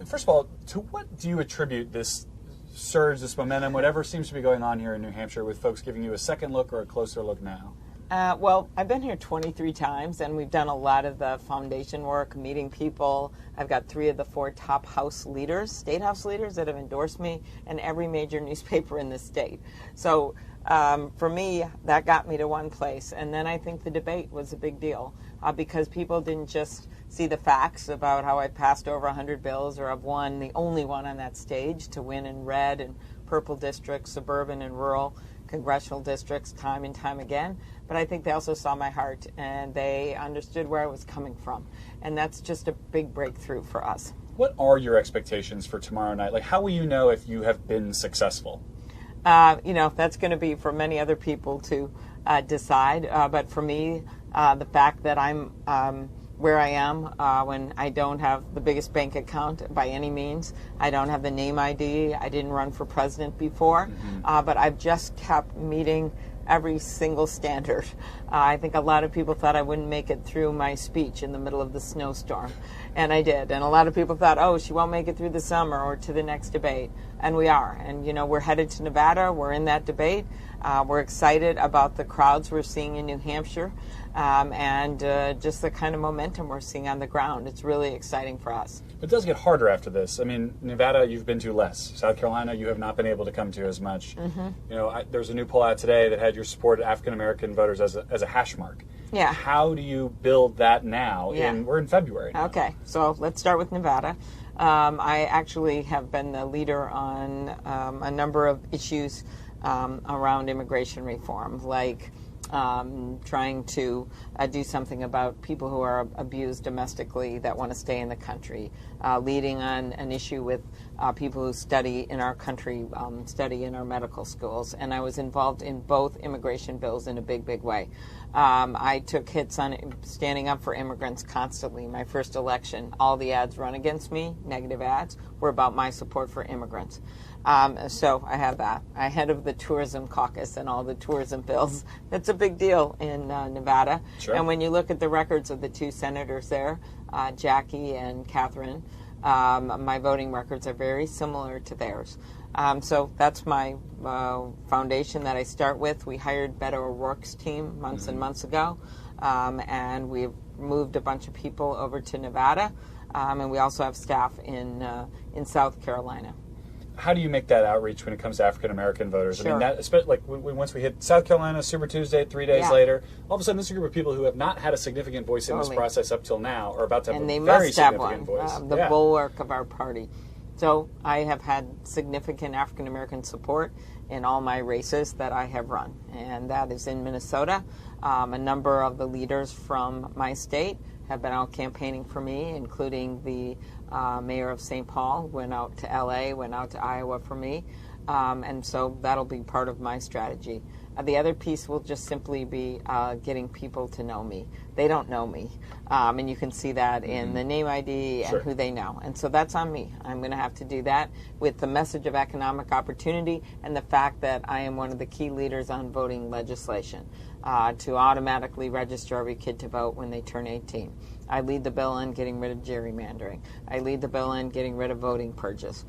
first of all, to what do you attribute this surge, this momentum, whatever seems to be going on here in New Hampshire, with folks giving you a second look or a closer look now? Well, I've been here 23 times, and we've done a lot of the foundation work, meeting people. I've got 3 of the 4 top House leaders, state House leaders, that have endorsed me, and every major newspaper in the state. So for me, that got me to one place. And then I think the debate was a big deal because people didn't just see the facts about how I passed over 100 bills, or I've won, the only one on that stage to win in red and purple districts, suburban and rural congressional districts, time and time again. But I think they also saw my heart, and they understood where I was coming from. And that's just a big breakthrough for us. What are your expectations for tomorrow night? Like, how will you know if you have been successful? That's going to be for many other people to decide. But for me, the fact that I'm where I am when I don't have the biggest bank account by any means, I don't have the name ID, I didn't run for president before, but I've just kept meeting every single standard. I think a lot of people thought I wouldn't make it through my speech in the middle of the snowstorm, and I did. And a lot of people thought, oh, she won't make it through the summer or to the next debate, and we are. And we're headed to Nevada, we're in that debate. We're excited about the crowds we're seeing in New Hampshire, and just the kind of momentum we're seeing on the ground. It's really exciting for us. It does get harder after this. I mean, Nevada, you've been to less. South Carolina, you have not been able to come to as much. There's a new poll out today that had your support of African-American voters as a hash mark. Yeah. How do you build that now? We're in February now. Okay, so let's start with Nevada. I actually have been the leader on a number of issues around immigration reform, like trying to do something about people who are abused domestically that want to stay in the country, leading on an issue with people who study in our country, study in our medical schools. And I was involved in both immigration bills in a big, big way. I took hits on standing up for immigrants constantly. My first election, all the ads run against me, negative ads, were about my support for immigrants. So I have that. I head of the tourism caucus and all the tourism bills. That's a big deal in Nevada. Sure. And when you look at the records of the 2 senators there, Jackie and Catherine, my voting records are very similar to theirs. So that's my foundation that I start with. We hired Beto O'Rourke's team months and months ago, and we've moved a bunch of people over to Nevada, and we also have staff in South Carolina. How do you make that outreach when it comes to African-American voters? Sure. I mean, that, like once we hit South Carolina, Super Tuesday, 3 days later, all of a sudden this is a group of people who have not had a significant voice in this process up till now, are about to have a very significant voice. The bulwark of our party. So I have had significant African-American support in all my races that I have run, and that is in Minnesota. A number of the leaders from my state have been out campaigning for me, including the mayor of St. Paul, went out to L.A., went out to Iowa for me, and so that'll be part of my strategy. The other piece will just simply be getting people to know me. They don't know me, and you can see that in the name ID and who they know, and so that's on me. I'm going to have to do that with the message of economic opportunity and the fact that I am one of the key leaders on voting legislation to automatically register every kid to vote when they turn 18. I lead the bill on getting rid of gerrymandering. I lead the bill on getting rid of voting purges.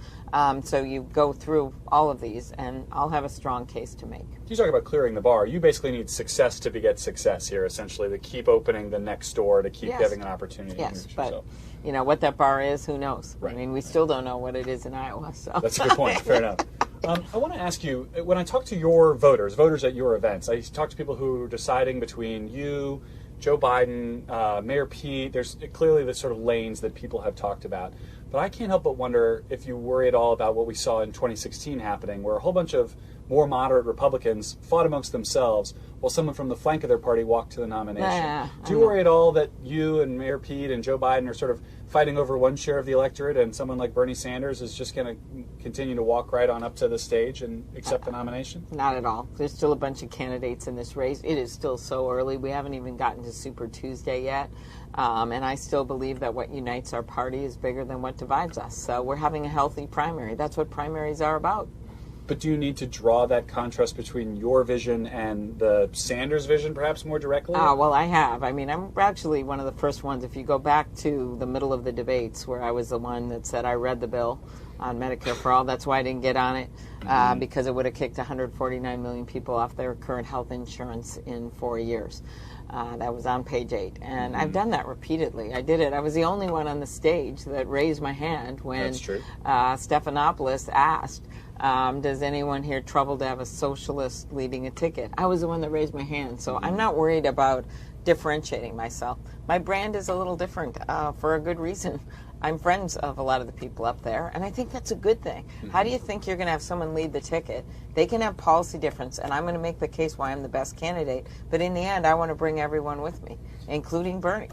So you go through all of these, and I'll have a strong case to make. You talk about clearing the bar. You basically need success to beget success here, essentially, to keep opening the next door, to keep having an opportunity. Yes, but what that bar is, who knows? Right. I mean, we still don't know what it is in Iowa. So that's a good point. Fair enough. I want to ask you, when I talk to your voters at your events, I talk to people who are deciding between you, Joe Biden, Mayor Pete. There's clearly the sort of lanes that people have talked about. But I can't help but wonder if you worry at all about what we saw in 2016 happening, where a whole bunch of more moderate Republicans fought amongst themselves while someone from the flank of their party walked to the nomination. Do you worry at all that you and Mayor Pete and Joe Biden are sort of fighting over one share of the electorate, and someone like Bernie Sanders is just going to continue to walk right on up to the stage and accept the nomination? Not at all. There's still a bunch of candidates in this race. It is still so early. We haven't even gotten to Super Tuesday yet. And I still believe that what unites our party is bigger than what divides us. So we're having a healthy primary. That's what primaries are about. But do you need to draw that contrast between your vision and the Sanders vision perhaps more directly? Well, I have. I mean, I'm actually one of the first ones. If you go back to the middle of the debates where I was the one that said I read the bill on Medicare for All. That's why I didn't get on it, because it would have kicked 149 million people off their current health insurance in 4 years. That was on page 8. And I've done that repeatedly. I did it. I was the only one on the stage that raised my hand when Stephanopoulos asked, does anyone here trouble to have a socialist leading a ticket? I was the one that raised my hand. So I'm not worried about differentiating myself. My brand is a little different for a good reason. I'm friends of a lot of the people up there, and I think that's a good thing. How do you think you're going to have someone lead the ticket? They can have policy difference, and I'm going to make the case why I'm the best candidate, but in the end, I want to bring everyone with me, including Bernie.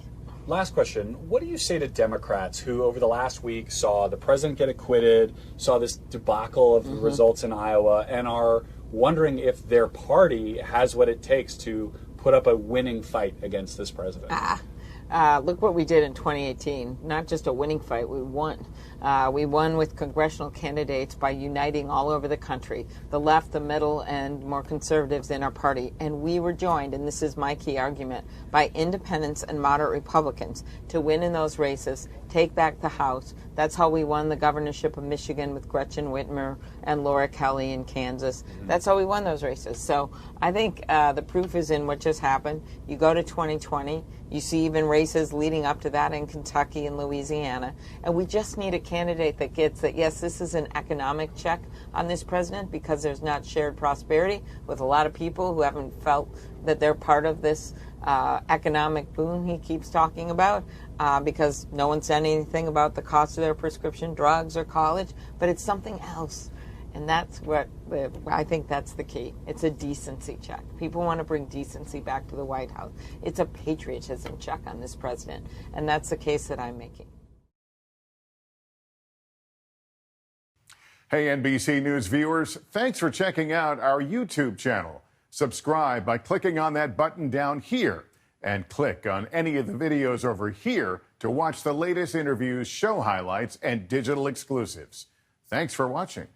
Last question. What do you say to Democrats who, over the last week, saw the president get acquitted, saw this debacle of the results in Iowa, and are wondering if their party has what it takes to put up a winning fight against this president? Look what we did in 2018. Not just a winning fight, we won. We won with congressional candidates by uniting all over the country, the left, the middle, and more conservatives in our party. And we were joined, and this is my key argument, by independents and moderate Republicans to win in those races, take back the House. That's how we won the governorship of Michigan with Gretchen Whitmer and Laura Kelly in Kansas. That's how we won those races. So I think the proof is in what just happened. You go to 2020, you see even races leading up to that in Kentucky and Louisiana, and we just need a candidate that gets that, yes, this is an economic check on this president because there's not shared prosperity with a lot of people who haven't felt that they're part of this economic boom he keeps talking about because no one said anything about the cost of their prescription drugs or college, but it's something else. And that's what I think that's the key. It's a decency check. People want to bring decency back to the White House. It's a patriotism check on this president. And that's the case that I'm making. Hey, NBC News viewers, thanks for checking out our YouTube channel. Subscribe by clicking on that button down here and click on any of the videos over here to watch the latest interviews, show highlights, and digital exclusives. Thanks for watching.